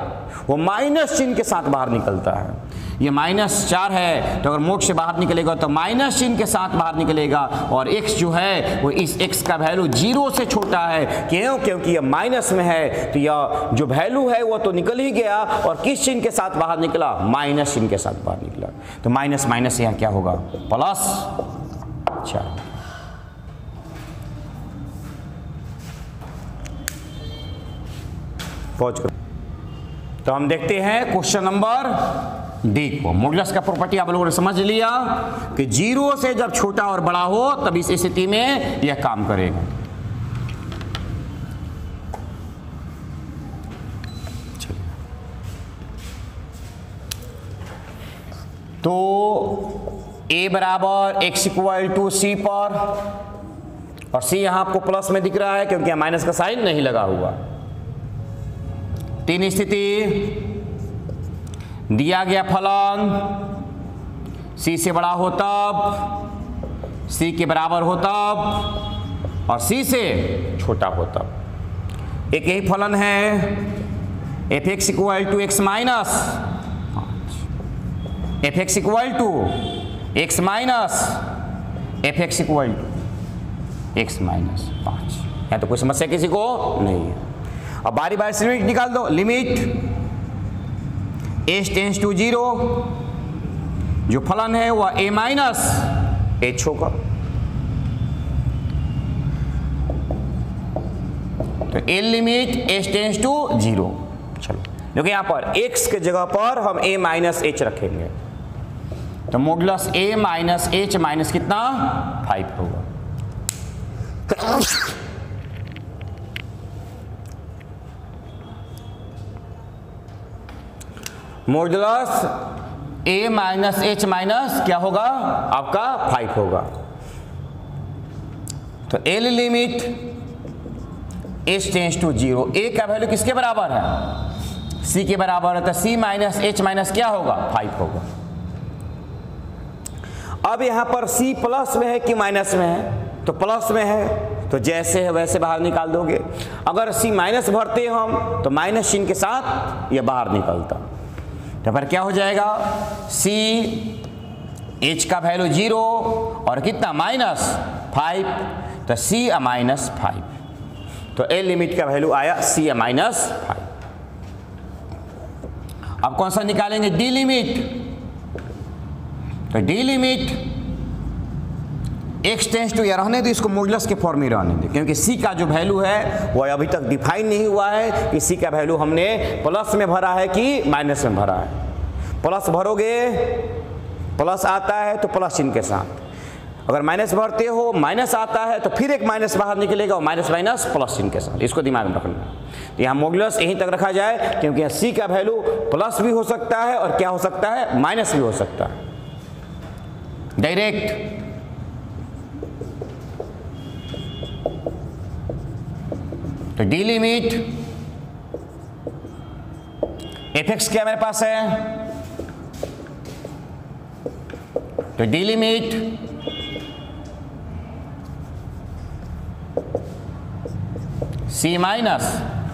वो माइनस चिन्ह के साथ बाहर निकलता है। ये -4 है तो अगर मोड से बाहर निकलेगा तो माइनस चिन्ह के साथ बाहर निकलेगा, और x जो है वो इस x का वैल्यू 0 से छोटा है। क्यों? क्योंकि ये माइनस में है, तो यह जो वैल्यू है वो तो निकल ही गया, और किस चिन्ह के साथ बाहर निकला, माइनस चिन्ह के साथ बाहर निकला। तो माइनस माइनस यहाँ क्या होगा, प्लस। अच्छा, पहुंच कर तो हम देखते हैं क्वेश्चन नंबर डी को। मॉडुलस का प्रॉपर्टी आप लोगों ने समझ लिया कि 0 से जब छोटा और बड़ा हो तब इस स्थिति में यह काम करेगा। तो a बराबर x = c पर, और c यहां आपको प्लस में दिख रहा है क्योंकि यहां माइनस का साइन नहीं लगा हुआ। 3 स्थिति, दिया गया फलन c से बड़ा हो तब, c के बराबर हो तब, और c से छोटा हो तब। एक यही फलन है f(x = x minus, f(x = x minus, f(x = x minus 5)। यहाँ तो कोई समस्या किसी को नहीं है। अब बारी बारी से लिमिट निकाल दो। लिमिट h टेंड्स टू 0, जो फलन है वह a माइनस h होगा। तो a limit h tends to 0। चलो देखिए यहाँ पर x के जगह पर हम a माइनस h रखेंगे, तो modulus a minus h minus कितना, 5 होगा। Modulus a minus h minus क्या होगा, आपका 5 होगा। तो L limit h tends to 0, a का वैल्यू किसके बराबर है, c के बराबर है, तो c माइनस h माइनस क्या होगा, 5 होगा। अब यहां पर c प्लस में है कि माइनस में है, तो प्लस में है, तो जैसे है वैसे बाहर निकाल दोगे। अगर c माइनस भरते हम तो माइनस चिन्ह के साथ यह बाहर निकलता, तो फिर क्या हो जाएगा, c h का वैल्यू 0 और कितना -5, तो c माइनस 5, तो a लिमिट का वैल्यू आया c माइनस 5। अब कौन सा निकालेंगे, d लिमिट। तो d limit x tends to, या रहने दो इसको मॉडुलस के फॉर्म में रहने दो, क्योंकि c का जो वैल्यू है वो अभी तक डिफाइन नहीं हुआ है कि c का वैल्यू हमने प्लस में भरा है कि माइनस में भरा है। प्लस भरोगे, प्लस आता है तो प्लस चिन्ह के साथ, अगर माइनस भरते हो माइनस आता है तो फिर एक माइनस बाहर निकलेगा, और माइनस माइनस प्लस चिन्ह के साथ, इसको दिमाग में रखना। तो यहाँ मॉडुलस यहीं तक रखा जाए, क्योंकि यहाँ c का वैल्यू प्लस भी हो सकता है और क्या हो सकता है, माइनस भी हो सकता है। डायरेक्ट तो d लिमिट f(x) क्या मेरे पास है, तो d लिमिट सी माइनस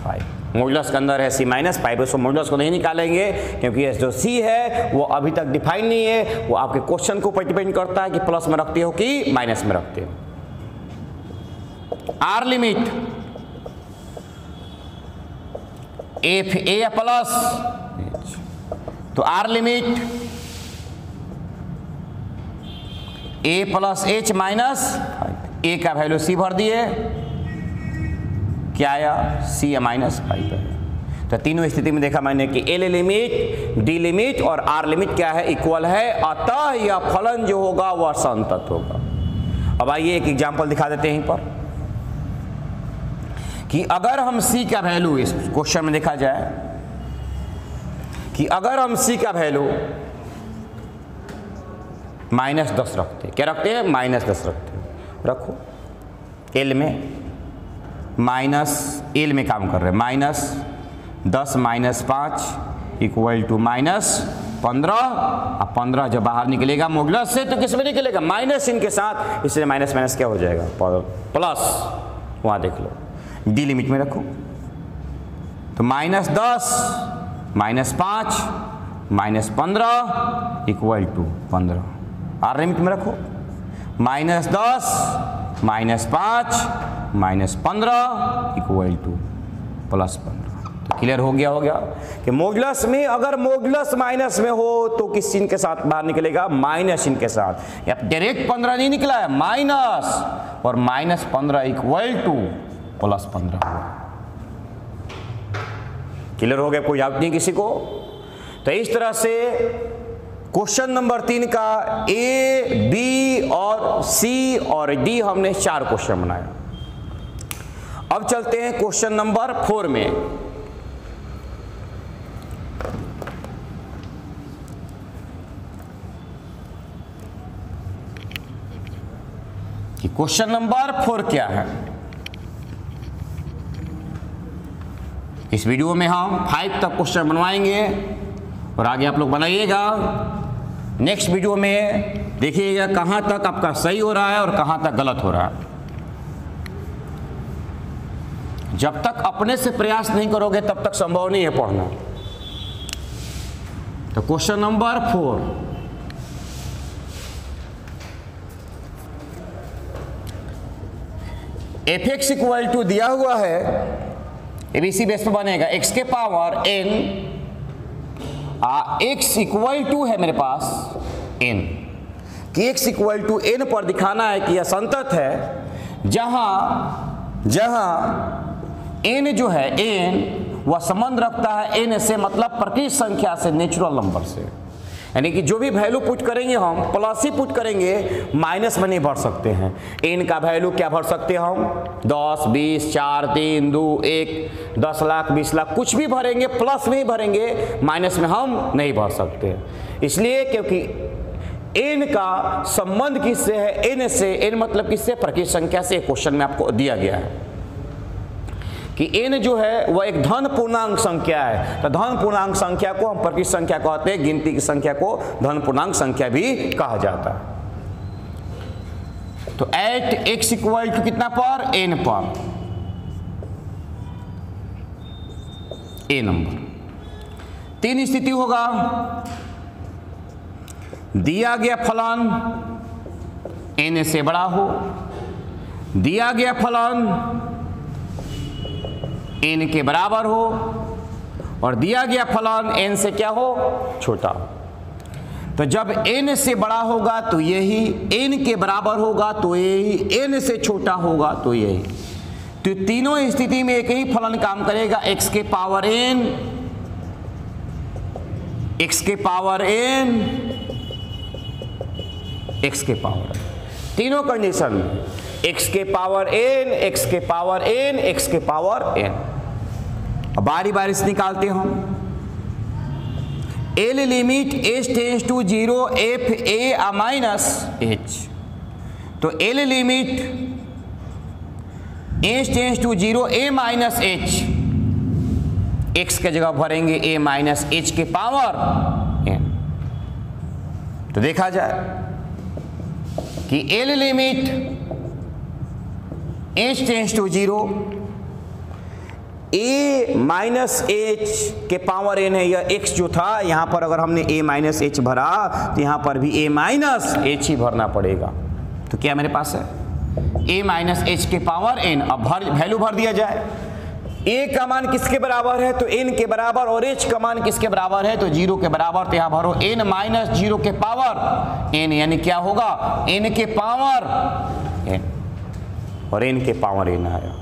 5। मॉडुलस के अंदर है सी माइनस 5, उसको मॉडुलस को नहीं निकालेंगे क्योंकि ये जो सी है वो अभी तक डिफाइन नहीं है, वो आपके क्वेश्चन के ऊपर डिपेंड करता है कि प्लस में रखते हो कि माइनस में रखते हो। R limit F A plus, तो R limit A plus H minus, A का वैल्यू सी भर दिए, क्या आया सी माइनस 5 है। तो तीनों स्थिति में देखा मैंने कि एल लिमिट, डी लिमिट और आर लिमिट क्या है, इक्वल है, अतः यह फलन जो होगा वह संतत होगा। अब आइए एक एग्जांपल दिखा देते हैं यहीं पर कि अगर हम सी का वैल्यू, इस क्वेश्चन में देखा जाए कि अगर हम सी का वैल्यू -10 रखते हैं, क्या रखते हैं, -10 रखते हैं, रखो एल में, माइनस एल में काम कर रहे हैं, -10 - 5 इक्वल टू -15। अब 15 जब बाहर निकलेगा मॉडुलस से तो किस में निकलेगा, माइनस इनके साथ, इसलिए माइनस माइनस क्या हो जाएगा, प्लस। वहाँ देख लो, डी लिमिट में रखो तो -10 - 5 -15 इक्वल टू 15। आर लिमिट में रखो -10 - 5 -15 इक्वल टू +15। तो क्लियर हो गया कि मॉडुलस में अगर मॉडुलस माइनस में हो तो किस चिन्ह के साथ बाहर निकलेगा, माइनस चिन्ह के साथ। या डायरेक्ट 15 नहीं निकला है, माइनस, और -15 इक्वल टू +15 हुआ। क्लियर हो गया, कोई डाउट नहीं किसी को। तो इस तरह से क्वेश्चन नंबर 3 का ए, बी और सी और डी हमने 4 क्वेश्चन बनाया। अब चलते हैं क्वेश्चन नंबर 4 में। कि क्वेश्चन नंबर 4 क्या है। इस वीडियो में हम 5 तक क्वेश्चन बनवाएंगे और आगे आप लोग बनाइएगा। नेक्स्ट वीडियो में देखिएगा कहाँ तक आपका सही हो रहा है और कहाँ तक गलत हो रहा है। जब तक अपने से प्रयास नहीं करोगे तब तक संभव नहीं है पढ़ना। तो question number 4, f x equal to दिया हुआ है, एबीसी बेस पर बनेगा, x के power n, x equal to है मेरे पास n, कि x इक्वल टू n पर दिखाना है कि यह संतत है जहां n जो है n वह संबंध रखता है n से, मतलब प्रकृत संख्या से, नेचुरल नंबर से। यानी कि जो भी वैल्यू पुट करेंगे हम प्लस ही पुट करेंगे, माइनस में नहीं भर सकते हैं। n का वैल्यू क्या भर सकते हैं हम, 10, 20, 4, 3, 2, 1, 10 लाख, 20 लाख, कुछ भी भरेंगे, प्लस में ही भरेंगे, माइनस में हम नहीं भर सकते। इसलिए क्योंकि n का संबंध किससे है, n से, n मतलब किससे, प्रकृत संख्या से। क्वेश्चन में आपको दिया गया है कि n जो है वह एक धन पूर्णांक संख्या है। तो धन पूर्णांक संख्या को हम प्रकृत संख्या कहते हैं, गिनती की संख्या को धन पूर्णांक संख्या भी कहा जाता है। तो एट x इक्वल टू कितना पर, n पर, a नंबर। 3 स्थिति होगा, दिया गया फलन n से बड़ा हो, दिया गया फलन n के बराबर हो, और दिया गया फलन n से क्या हो, छोटा हो। तो जब n से बड़ा होगा तो यही, n के बराबर होगा तो यही, n से छोटा होगा तो यही। तो तीनों स्थिति में एक ही फलन काम करेगा, x के पावर n, x के पावर n, x के पावर n, तीनों कंडीशन में x के पावर n, x के पावर n, x के पावर n। अब बारी बारी से निकालते हैं हम। L limit h tends to 0 f a minus h, तो L limit h tends to 0 a minus h, x के जगह भरेंगे a माइनस h के पावर n। तो देखा जाए कि L limit h tends to 0, a minus h के पावर n है, यह x जो था यहाँ पर अगर हमने a माइनस एच भरा तो यहाँ पर भी a माइनस एच ही भरना पड़ेगा। तो क्या मेरे पास है a माइनस एच के पावर n। अब वैल्यू भर दिया जाए, a का मान किसके बराबर है तो n के बराबर, और h का मान किसके बराबर है तो 0 के बराबर। तो यहाँ भरो n माइनस 0 के पावर n, यानी क्या होगा n के पावर n, और n के पावर n आया।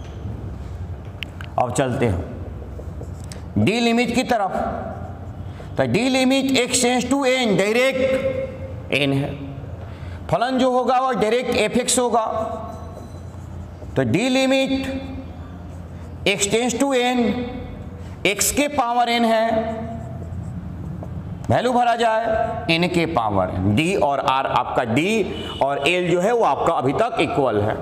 अब चलते हैं डी लिमिट की तरफ। तो D limit x tends to n, direct n है, फलन जो होगा वो डायरेक्ट fx होगा। तो D limit x tends to n, x के पावर n है, वैल्यू भरा जाए n के पावर n। d और r आपका d और l जो है वो आपका अभी तक इक्वल है।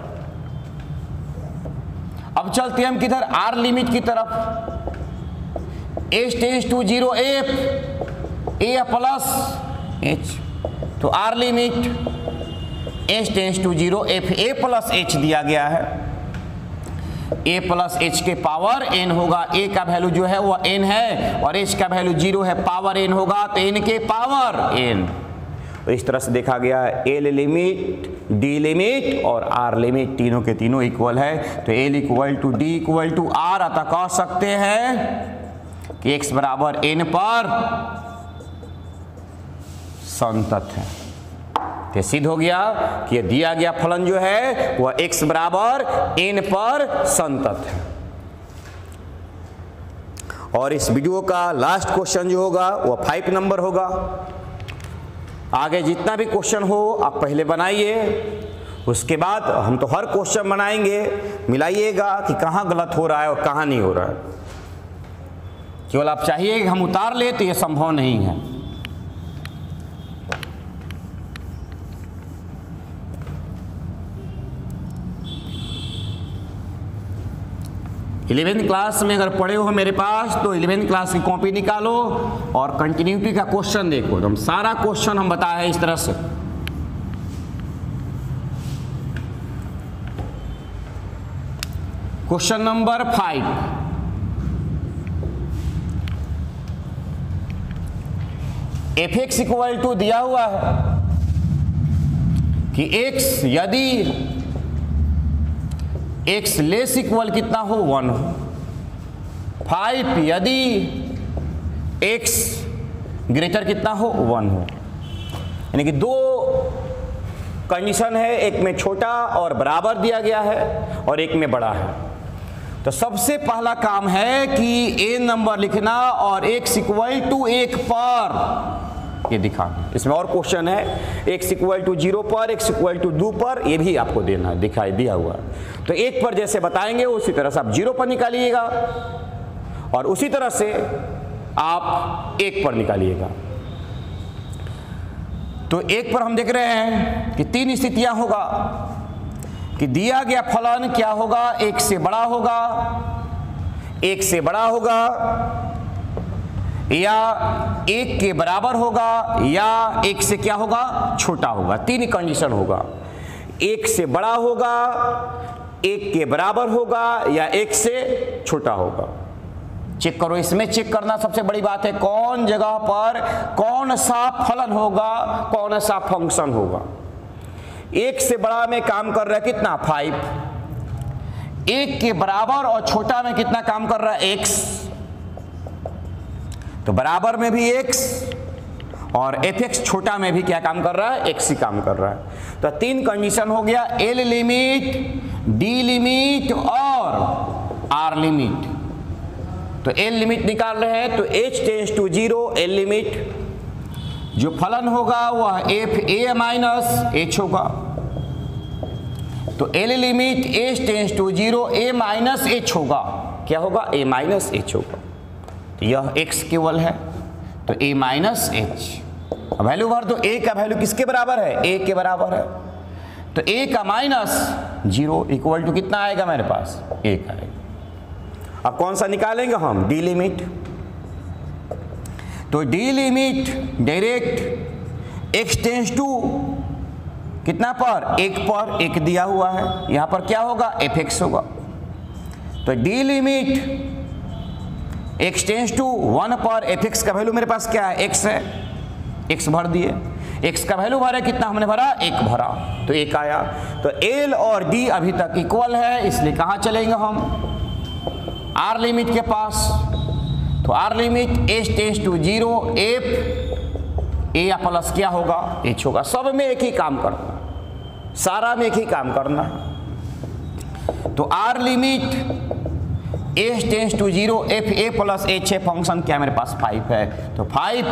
अब चलते हैं हम किधर r लिमिट की तरफ। h tends to 0 f, a plus h, तो r limit h tends to 0 f a plus h दिया गया है। a प्लस h के पावर n होगा, a का वैल्यू जो है वो n है और h का वैल्यू 0 है, पावर n होगा तो n के पावर n। तो इस तरह से देखा गया l लिमिट, d लिमिट और r लिमिट तीनों के तीनों इक्वल है। तो l equal to d equal to r, अतः कह सकते हैं कि x बराबर n पर संतत है। तो सिद्ध हो गया कि दिया गया फलन जो है वह x बराबर n पर संतत है। और इस वीडियो का लास्ट क्वेश्चन जो होगा वह 5 नंबर होगा। आगे जितना भी क्वेश्चन हो आप पहले बनाइए, उसके बाद हम तो हर क्वेश्चन बनाएंगे, मिलाइएगा कि कहाँ गलत हो रहा है और कहाँ नहीं हो रहा है। केवल आप चाहिए कि हम उतार ले तो ये संभव नहीं है। इलेवेंथ क्लास में अगर पढ़े हो मेरे पास तो इलेवेंथ क्लास की कॉपी निकालो और कंटिन्यूटी का क्वेश्चन देखो। तो हम सारा क्वेश्चन हम बताए हैं इस तरह से। Question number 5, fx equal to दिया हुआ है कि x यदि x लेस इक्वल कितना हो 1 हो, 5 यदि x ग्रेटर कितना हो 1 हो, यानी कि दो कंडीशन है, एक में छोटा और बराबर दिया गया है और एक में बड़ा है। तो सबसे पहला काम है कि a नंबर लिखना और x इक्वल टू 1 पर ये दिखाना। इसमें और क्वेश्चन है x इक्वल टू 0 पर, x इक्वल टू 2 पर, ये भी आपको देना है, दिखाई दिया हुआ। तो 1 पर जैसे बताएंगे उसी तरह से आप 0 पर निकालिएगा और उसी तरह से आप 1 पर निकालिएगा। तो 1 पर हम देख रहे हैं कि 3 स्थितियां होगा कि दिया गया फलन क्या होगा, 1 से बड़ा होगा, 1 से बड़ा होगा, या 1 के बराबर होगा, या 1 से क्या होगा छोटा होगा। 3 कंडीशन होगा, 1 से बड़ा होगा, 1 के बराबर होगा, या 1 से छोटा होगा। चेक करो, इसमें चेक करना सबसे बड़ी बात है, कौन जगह पर कौन सा फलन होगा, कौन सा फंक्शन होगा। 1 से बड़ा में काम कर रहा है कितना 5, 1 के बराबर और छोटा में कितना काम कर रहा है x, तो बराबर में भी x और fx छोटा में भी क्या काम कर रहा है x ही काम कर रहा है। तो 3 कंडीशन हो गया, l लिमिट, d लिमिट और r लिमिट। तो l लिमिट निकाल रहे हैं तो h tends to 0, l limit जो फलन होगा वह f a माइनस h होगा। तो l limit h tends to 0 a minus h होगा, क्या होगा a माइनस h होगा। तो यह x केवल है तो a माइनस h। वैल्यू भर दो, a का वैल्यू किसके बराबर है, a के बराबर है, तो a का माइनस 0 इक्वल टू कितना आएगा मेरे पास 1 आएगा। अब कौन सा निकालेंगे हम, d लिमिट। तो d limit direct x tends to कितना पर 1 पर, 1 दिया हुआ है, यहां पर क्या होगा fx होगा। तो d limit x tends to 1 पर एफ एक्स का वैल्यू मेरे पास क्या है, x है, x भर दिए, x का वैल्यू भरा कितना हमने भरा, 1 भरा, तो 1 आया। तो l और d अभी तक इक्वल है, इसलिए कहाँ चलेंगे हम, r लिमिट के पास। तो r limit h tends to 0 f a plus क्या होगा, h होगा। सब में एक ही काम करना, सारा में एक ही काम करना। तो r limit h tends to 0 f a plus h है, फंक्शन क्या मेरे पास 5 है। तो 5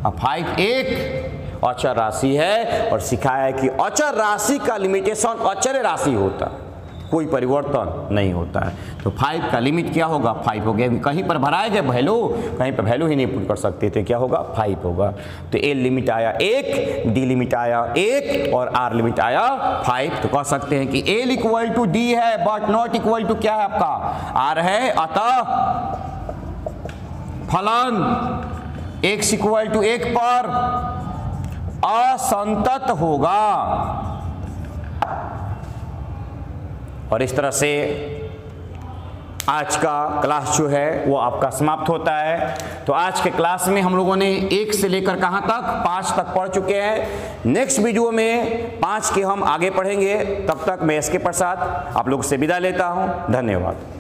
और 5 एक अचर राशि है, और सिखाया है कि अचर राशि का लिमिटेशन अचर राशि होता है, कोई परिवर्तन नहीं होता है। तो 5 का लिमिट क्या होगा, 5 हो गया। कहीं पर भराए गए वैल्यू, कहीं पर वैल्यू ही नहीं पुट कर सकते थे, क्या होगा, 5 होगा। तो ए लिमिट आया 1, डी लिमिट आया 1 और आर लिमिट आया 5। तो कह सकते हैं कि एल इक्वल टू डी है बट नॉट इक्वल टू क्या है आपका, आर है। अतः फलन x इक्वल टू 1 पर असंतत होगा। और इस तरह से आज का क्लास जो है वो आपका समाप्त होता है। तो आज के क्लास में हम लोगों ने 1 से लेकर कहाँ तक, 5 तक पढ़ चुके हैं। नेक्स्ट वीडियो में 5 के हम आगे पढ़ेंगे। तब तक मैं एस के प्रसाद आप लोग से विदा लेता हूँ। धन्यवाद।